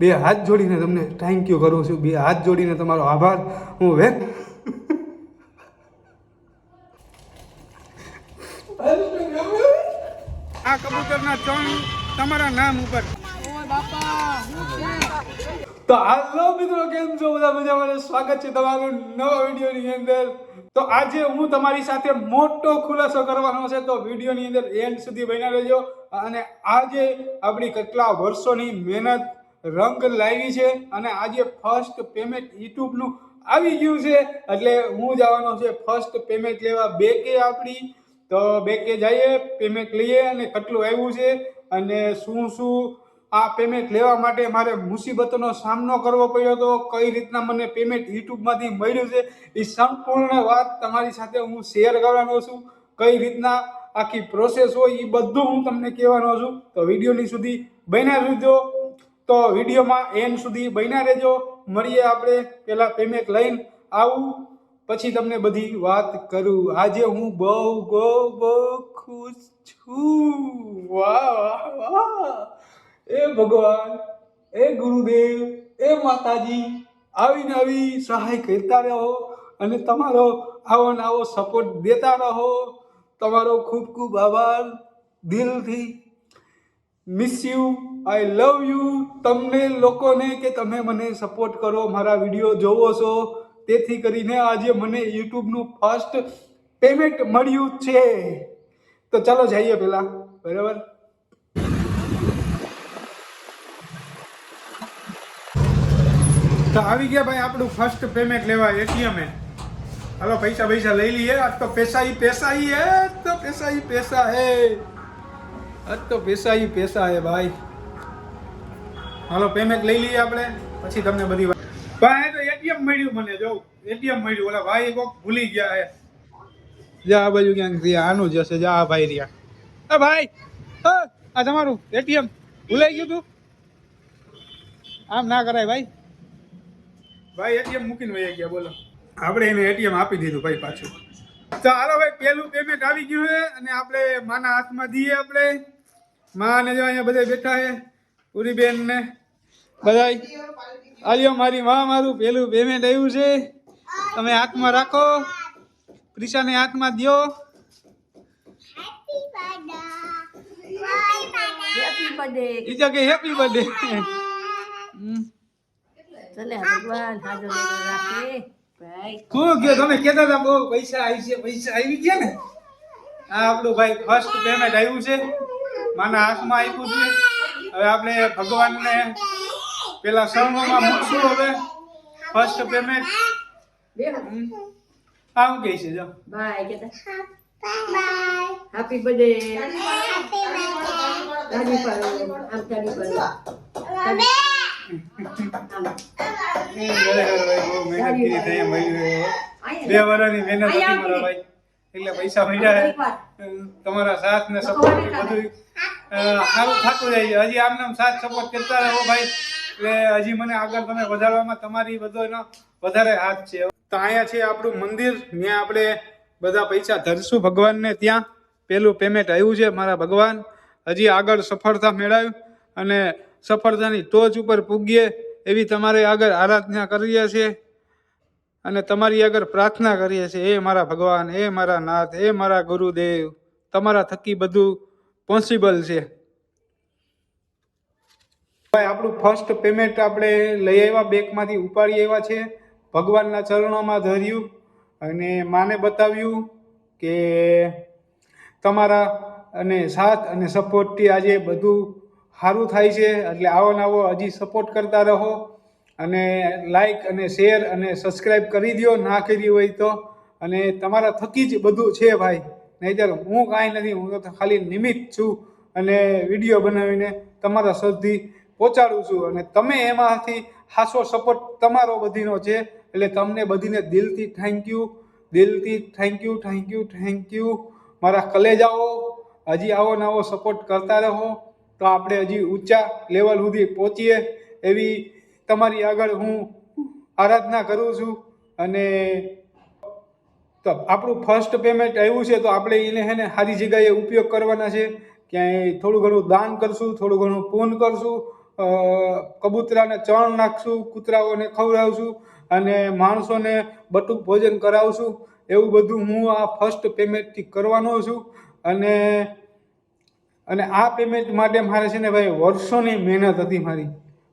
બે હાથ જોડીને તમને થેન્ક યુ કરું છું. બે હાથ જોડીને તમારો આભાર હું વ્યક્ત આ કબૂતરના ત્રણ તમારા નામ ઉપર. તો હાલો મિત્રો, કેમ છો બધા? મજામાં? સ્વાગત છે તમારું નવા વિડીયોની અંદર. તો આજે હું તમારી સાથે મોટો ખુલાસો કરવાનો છે, તો વિડીયોની અંદર એન્ડ સુધી બન્યા રહેજો. અને આજે આપણી કેટલા વર્ષોની મહેનત રંગ લાવી છે અને આજે ફર્સ્ટ પેમેન્ટ યુટ્યુબનું આવી ગયું છે. એટલે હું જવાનો છે ફર્સ્ટ પેમેન્ટ લેવા બેકે આપણી. તો બેકે જઈએ, પેમેન્ટ લઈએ અને કેટલું આવ્યું છે અને શું આ પેમેન્ટ લેવા માટે મારે મુસીબતોનો સામનો કરવો પડ્યો હતો, કઈ રીતના મને પેમેન્ટ યુટ્યુબમાંથી મળ્યું છે, એ સંપૂર્ણ વાત તમારી સાથે હું શેર કરવાનો છું. કઈ રીતના આખી પ્રોસેસ હોય એ બધું હું તમને કહેવાનો છું. તો વિડીયોની સુધી બન્યા રહેજો. તો વિડીયોમાં એન્ડ સુધી બન્યા રહેજો. મળીએ આપણે પહેલાં પેમેન્ટ લઈને આવું, પછી તમને બધી વાત કરું. આજે હું બહુ ખુશ છું. વાહ વાહ! એ ભગવાન, એ ગુરુદેવ, એ માતાજી, આવીને આવી સહાય કરતા રહો અને તમારો આવો ને આવો સપોર્ટ દેતા રહો. તમારો ખૂબ ખૂબ આભાર દિલથી. Miss you, I love you. તમને લોકોને કે તમે મને સપોર્ટ કરો, મારા વિડીયો જોવો છો, તેથી કરીને આજે મને યુટ્યુબનું ફર્સ્ટ પેમેન્ટ મળ્યું છે. તો ચાલો જઈએ પહેલા, બરાબર? તો આવી ગયા ભાઈ આપણું ફર્સ્ટ પેમેન્ટ લેવા એટીએમ. હાલો પૈસા લઈ લઈએ. આજ તો પૈસા હે, તો પૈસા હે, આજ તો પૈસા હે ભાઈ. હાલો પેમેન્ટ લઈ લઈએ આપણે, પછી તમને બધી વાત. ભાઈ તો એટીએમ મળ્યું મને, જો એટીએમ મળ્યું. ઓલા ભાઈ કોક ભૂલી ગયા હે. જા આ બાજુ ક્યાંક રહ્યા, આનું જ હશે. જા આ ભાઈ રહ્યા. એ ભાઈ, આ તમારું એટીએમ ભૂલાઈ ગયું તું? આમ ના કરાય ભાઈ. ભાઈ એટીએમ મૂકીને વહી ગયા. બોલો, આપણે એને એટીએમ આપી દીધું ભાઈ પાછું. તો હાલો ભાઈ, પહેલું પેમેન્ટ આવી ગયું છે અને આપણે માના હાથમાં દઈએ. આપણે માને જો અહીંયા બધા બેઠા છે, પૂરી બેન ને બધા. આલ્યો મારી માં, મારું પહેલું પેમેન્ટ આવ્યું છે. તમે હાથમાં રાખો, પ્રિશાને હાથમાં દો. Happy birthday. ઈ કે હેપી બર્થડે. ચલે ભગવાન હાજર રાખે ભાઈ. શું ગયો તમે કહેતા હતા બહુ પૈસા આવી છે, પૈસા આવી ગયા ને? આ આપણું ભાઈ ફર્સ્ટ પેમેન્ટ આવ્યું છે, માના હાથમાં આપ્યું છે. હવે આપણે ભગવાનને પેલા શરણોમાં મૂકશું. હવે ફર્સ્ટ પેમેન્ટ આમ કહે છે, જો બાય કહેતા હેપી બર્થડે. ગાડી પર આમ ગાડી પર બે વર્ષની મહેનત હતી મારા ભાઈ, એટલે પૈસા મળ્યા. તમારા સાથ ને સપોર્ટ બધું સારું થતું જાય. હજી આમને સાથ સપોર્ટ કરતા રહો ભાઈ, એટલે હજી મને આગળ તમે વધારવામાં તમારી બધોનો વધારે હાથ છે. તો અહીંયા છે આપણું મંદિર, ત્યાં આપણે બધા પૈસા ધરશું ભગવાનને. ત્યાં પેલું પેમેન્ટ આવ્યું છે મારા ભગવાન. હજી આગળ સફળતા મેળવ્યું અને સફળતાની ટોચ ઉપર પૂગીએ એવી તમારે આગળ આરાધના કરીએ છીએ અને તમારી આગળ પ્રાર્થના કરીએ છીએ. એ મારા ભગવાન, એ મારા નાથ, એ મારા ગુરુદેવ, તમારા થકી બધું પોસિબલ છે. ભાઈ આપણું ફર્સ્ટ પેમેન્ટ આપણે લઈ આવ્યા, બેંકમાંથી ઉપાડી આવ્યા છે. ભગવાનના ચરણોમાં ધર્યું અને માને બતાવ્યું કે તમારા અને સાથ અને સપોર્ટથી આજે બધું સારું થાય છે. એટલે આવો ને આવો હજી સપોર્ટ કરતા રહો અને લાઈક અને શેર અને સબસ્ક્રાઈબ કરી દો ના કરી હોય તો. અને તમારા થકી જ બધું છે ભાઈ, નહીંતર હું કાંઈ નથી. હું તો ખાલી નિમિત્ત છું અને વિડીયો બનાવીને તમારા સુધી પહોંચાડું છું. અને તમે એમાંથી ખાસો સપોર્ટ તમારો બધીનો છે, એટલે તમને બધીને દિલથી થેન્ક યુ. મારા કલેજાઓ હજી આવો ને આવો સપોર્ટ કરતા રહો, તો આપણે હજી ઊંચા લેવલ સુધી પહોંચીએ એવી તમારી આગળ હું આરાધના કરું છું. અને તો આપણું ફર્સ્ટ પેમેન્ટ આવ્યું છે, તો આપણે એને હે ને સારી જગ્યાએ ઉપયોગ કરવાના છે. ક્યાંય થોડું ઘણું દાન કરશું, થોડું ઘણું પૂન કરશું કબૂતરાને ચણ નાખશું, કૂતરાઓને ખવડાવશું અને માણસોને બટુક ભોજન કરાવશું. એવું બધું હું આ ફર્સ્ટ પેમેન્ટથી કરવાનો છું. અને આ પેમેન્ટ માટે મારે છે ને ભાઈ વર્ષોની મહેનત હતી. મારી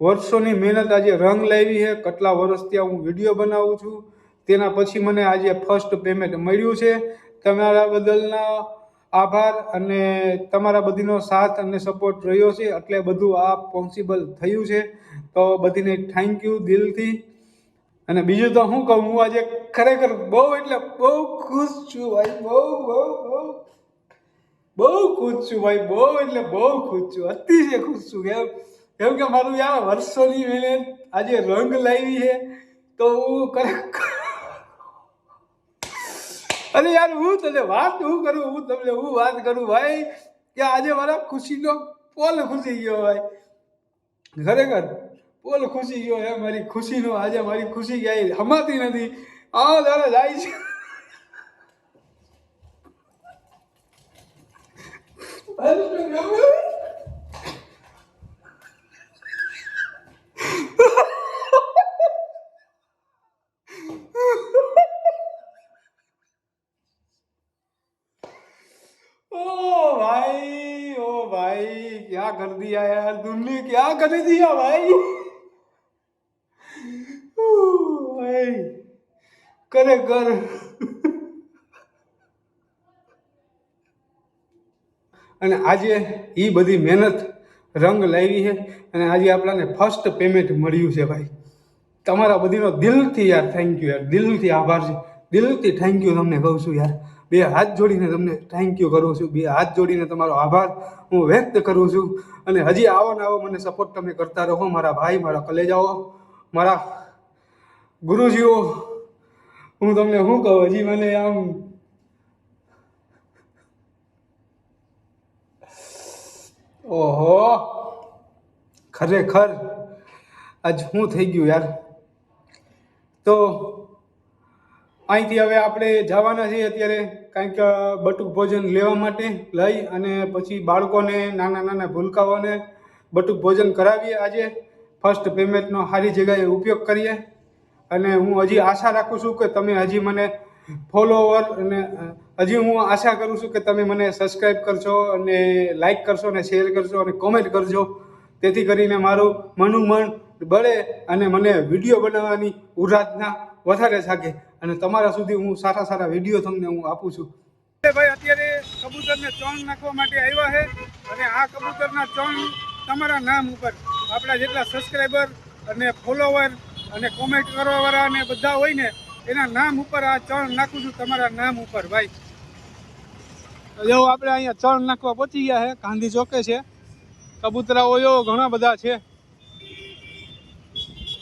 વર્ષોની મહેનત આજે રંગ લાવી છે. કેટલા વર્ષથી હું વિડીયો બનાવું છું, તેના પછી મને આજે ફર્સ્ટ પેમેન્ટ મળ્યું છે. તમારા બદલના આભાર અને તમારા બધીનો સાથ અને સપોર્ટ રહ્યો છે એટલે બધું આ પોસિબલ થયું છે. તો બધીને થેન્ક યુ દિલથી. અને બીજું તો શું કહું, હું આજે ખરેખર બહુ એટલે બહુ ખુશ છું ભાઈ. બહુ ખુશ છું ભાઈ. બહુ એટલે બહુ ખુશ છું, અતિશય ખુશ છું. કેમ કે મારું યાર વર્ષોની મહેનત આજે રંગ લાવી છે. તો હું ખરેખર અરે યાર હું તમને વાત કરું ભાઈ કે આજે મારા ખુશીનો પોલ ખુશી ગયો ભાઈ. ખરેખર પોલ ખુશી ગયો હે મારી ખુશીનો. આજે મારી ખુશી ક્યાંય હમાતી નથી. આ તારે જાય છે. ओ भाई क्या कर दिया यार तुमने, क्या कर दिया भाई. भाई खरेखर અને આજે એ બધી મહેનત રંગ લાવી છે અને આજે આપણને ફર્સ્ટ પેમેન્ટ મળ્યું છે ભાઈ. તમારા બધીનો દિલથી યાર થેન્ક યુ યાર, દિલથી આભાર છે, દિલથી થેન્ક યુ તમને કહું છું યાર. બે હાથ જોડીને તમને થેન્ક યુ કરું છું. બે હાથ જોડીને તમારો આભાર હું વ્યક્ત કરું છું. અને હજી આવો ને આવો મને સપોર્ટ તમે કરતા રહો મારા ભાઈ, મારા કલેજાઓ, મારા ગુરુજીઓ. હું તમને શું કહું, હજી મને આમ ઓહો ખરેખર આજ શું થઈ ગયું યાર. તો અહીંથી હવે આપણે જવાના છીએ અત્યારે કંઈક બટુક ભોજન લેવા માટે લઈ અને પછી બાળકોને નાના નાના ભૂલકાઓને બટુક ભોજન કરાવીએ. આજે ફર્સ્ટ પેમેન્ટનો સારી જગ્યાએ ઉપયોગ કરીએ. અને હું હજી આશા રાખું છું કે તમે હજી મને ફોલોવર અને હજી હું આશા કરું છું કે તમે મને સબસ્ક્રાઈબ કરશો અને લાઈક કરશો અને શેર કરશો અને કોમેન્ટ કરજો, તેથી કરીને મારું મન બળે અને મને વિડીયો બનાવવાની ઉરાધના વધારે જાગે અને તમારા સુધી હું સારા વિડીયો તમને હું આપું છું. ભાઈ અત્યારે કબૂતરને ચણ નાખવા માટે આવ્યા છે અને આ કબૂતરના ચણ તમારા નામ ઉપર આપણા જેટલા સબસ્ક્રાઈબર અને ફોલોવર અને કોમેન્ટ કરવાવાળા અને બધા હોય ને એના નામ ઉપર આ ચણ નાખું છું, તમારા નામ ઉપર ભાઈ. જો આપણે અહીંયા ચણ નાખવા પહોંચી ગયા છે, ગાંધી ચોકે છે. કબૂતરાઓ ઘણા બધા છે.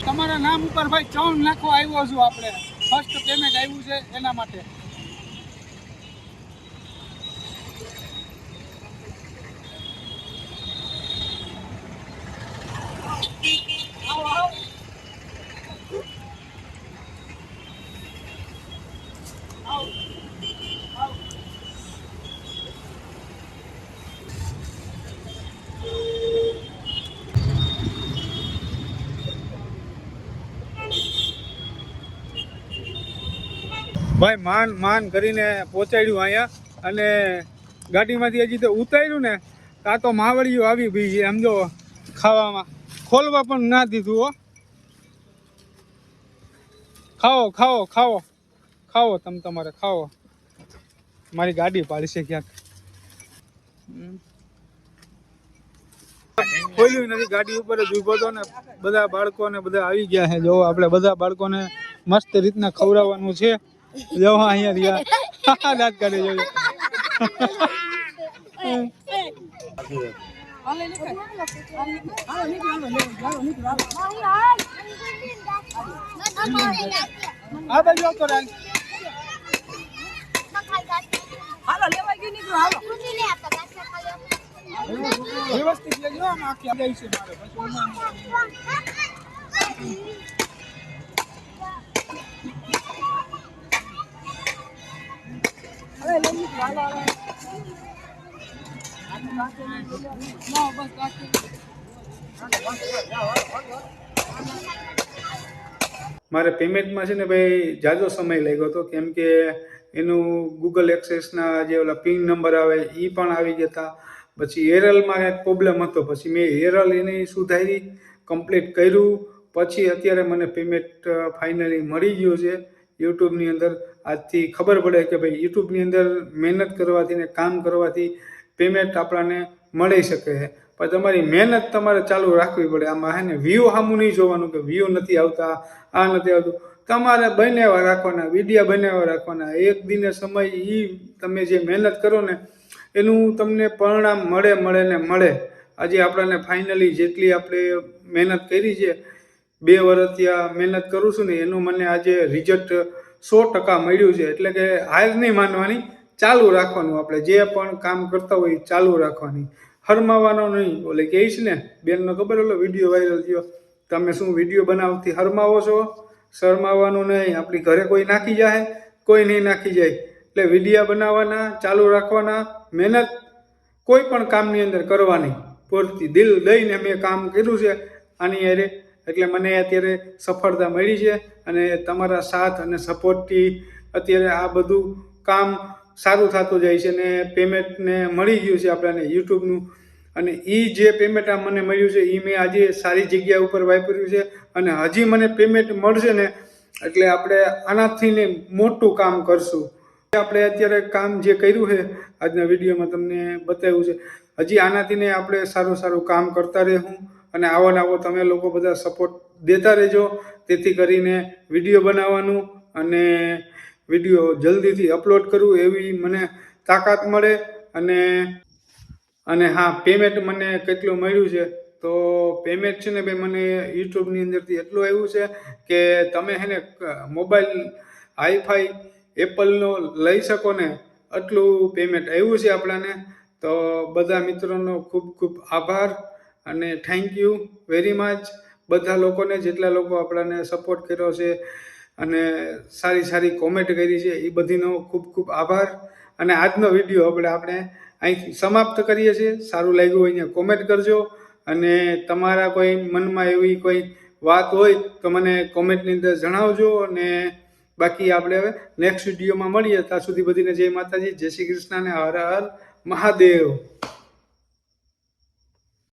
તમારા નામ ઉપર ભાઈ ચણ નાખવા આવ્યો છું. આપણે ફર્સ્ટ પેમેન્ટ આવ્યું છે એના માટે. ભાઈ માન કરીને પહોંચાડ્યું અહીંયા અને ગાડીમાંથી હજી તો ઉતાર્યું ને કાં તો માવડીઓ આવી ગઈ છે સમજો ખાવામાં. ખોલવા પણ ના દીધું હો. ખાઓ તમે તમારે ખાઓ. મારી ગાડી પાડશે ક્યાંક. ખોલ્યું નથી, ગાડી ઉપર જ ઊભો હતો ને બધા બાળકોને બધા આવી ગયા છે. જો આપણે બધા બાળકોને મસ્ત રીતના ખવડાવવાનું છે. જો અહીંયા રહ્યા દાંત કાઢી જોઈએ. આ બાજુ આવતો રાખ. હાલો લેવા ગયો નીકળો. હાલો વ્યવસ્થિત લેજો. આમ આખી આવી છે મારે પછી મારે પેમેન્ટમાં છે ને ભાઈ જાજો સમય લાગ્યો હતો, કેમ કે એનું ગૂગલ એક્સેસના જે ઓલા પિન નંબર આવે એ પણ આવી ગયા હતા. પછી એરલમાં એક પ્રોબ્લેમ હતો, પછી મેં એરલ એની સુધારી, કમ્પ્લીટ કર્યું, પછી અત્યારે મને પેમેન્ટ ફાઇનલી મળી ગયું છે યુટ્યુબની અંદર. આજથી ખબર પડે કે ભાઈ યુટ્યુબની અંદર મહેનત કરવાથી ને કામ કરવાથી પેમેન્ટ આપણને મળી શકે છે. પણ તમારી મહેનત તમારે ચાલુ રાખવી પડે. આમાં હે ને વ્યૂ સામું નહીં જોવાનું કે વ્યૂ નથી આવતા, આ નથી આવતું. તમારે બનાવ્યા રાખવાના, વિડીયા બનાવ્યા રાખવાના. એક દિને સમય એ તમે જે મહેનત કરો ને એનું તમને પરિણામ મળે ને મળે. આજે આપણને ફાઇનલી જેટલી આપણે મહેનત કરી છે, 2 વર્ષથી આ મહેનત કરું છું ને એનું મને આજે રિઝલ્ટ 100% મળ્યું છે. એટલે કે હાર નહીં માનવાની, ચાલુ રાખવાનું. આપણે જે પણ કામ કરતા હોય ચાલુ રાખવાની, હરમાવાનો નહીં. ઓલે કહે છે ને બેનનો ખબર, ઓલો વિડીયો વાયરલ થયો, તમે શું વિડીયો બનાવતી હરમાવો છો? શરમાવાનું નહીં. આપણી ઘરે કોઈ નાખી જાય? કોઈ નહીં નાખી જાય. એટલે વિડીયા બનાવવાના, ચાલુ રાખવાના, મહેનત કોઈ પણ કામની અંદર કરવાની પૂરતી દિલ દઈને મેં કામ કર્યું છે આની હારે, એટલે મને અત્યારે સફળતા મળી છે. અને તમારા સાથ અને સપોર્ટથી અત્યારે આ બધું કામ સારું થતું જાય છે ને પેમેન્ટને મળી ગયું છે આપણને યુટ્યુબનું. અને એ જે પેમેન્ટ આ મને મળ્યું છે એ મેં આજે સારી જગ્યા ઉપર વાપર્યું છે. અને હજી મને પેમેન્ટ મળશે ને એટલે આપણે આનાથી ને મોટું કામ કરશું. આપણે અત્યારે કામ જે કર્યું છે આજના વિડીયોમાં તમને બતાવ્યું છે, હજી આનાથી ને આપણે સારું કામ કરતા રહેવું. અને આવો તમે લોકો બધા સપોર્ટ દેતા રહેજો, તેથી કરીને વિડીયો બનાવવાનું અને વિડીયો જલ્દીથી અપલોડ કરવું એવી મને તાકાત મળે. અને હા, પેમેન્ટ મને કેટલું મળ્યું છે તો પેમેન્ટ છે ને ભાઈ મને યુટ્યુબની અંદરથી એટલું આવ્યું છે કે તમે હે ને મોબાઈલ હાઈફાઈ એપલનો લઈ શકો ને આટલું પેમેન્ટ આવ્યું છે આપણાને. તો બધા મિત્રોનો ખૂબ આભાર અને થેન્ક યુ વેરી મચ. બધા લોકોને, જેટલા લોકો આપણાને સપોર્ટ કર્યો છે અને સારી કોમેન્ટ કરી છે એ બધીનો ખૂબ આભાર. અને આજનો વિડીયો આપણે અહીંથી સમાપ્ત કરીએ છીએ. સારું લાગ્યું હોય ને કોમેન્ટ કરજો. અને તમારા કોઈ મનમાં એવી કોઈ વાત હોય તો મને કોમેન્ટની અંદર જણાવજો. અને બાકી આપણે હવે નેક્સ્ટ વિડીયોમાં મળીએ. ત્યાં સુધી બધીને જય માતાજી, જય શ્રી કૃષ્ણ અને હર હર મહાદેવ.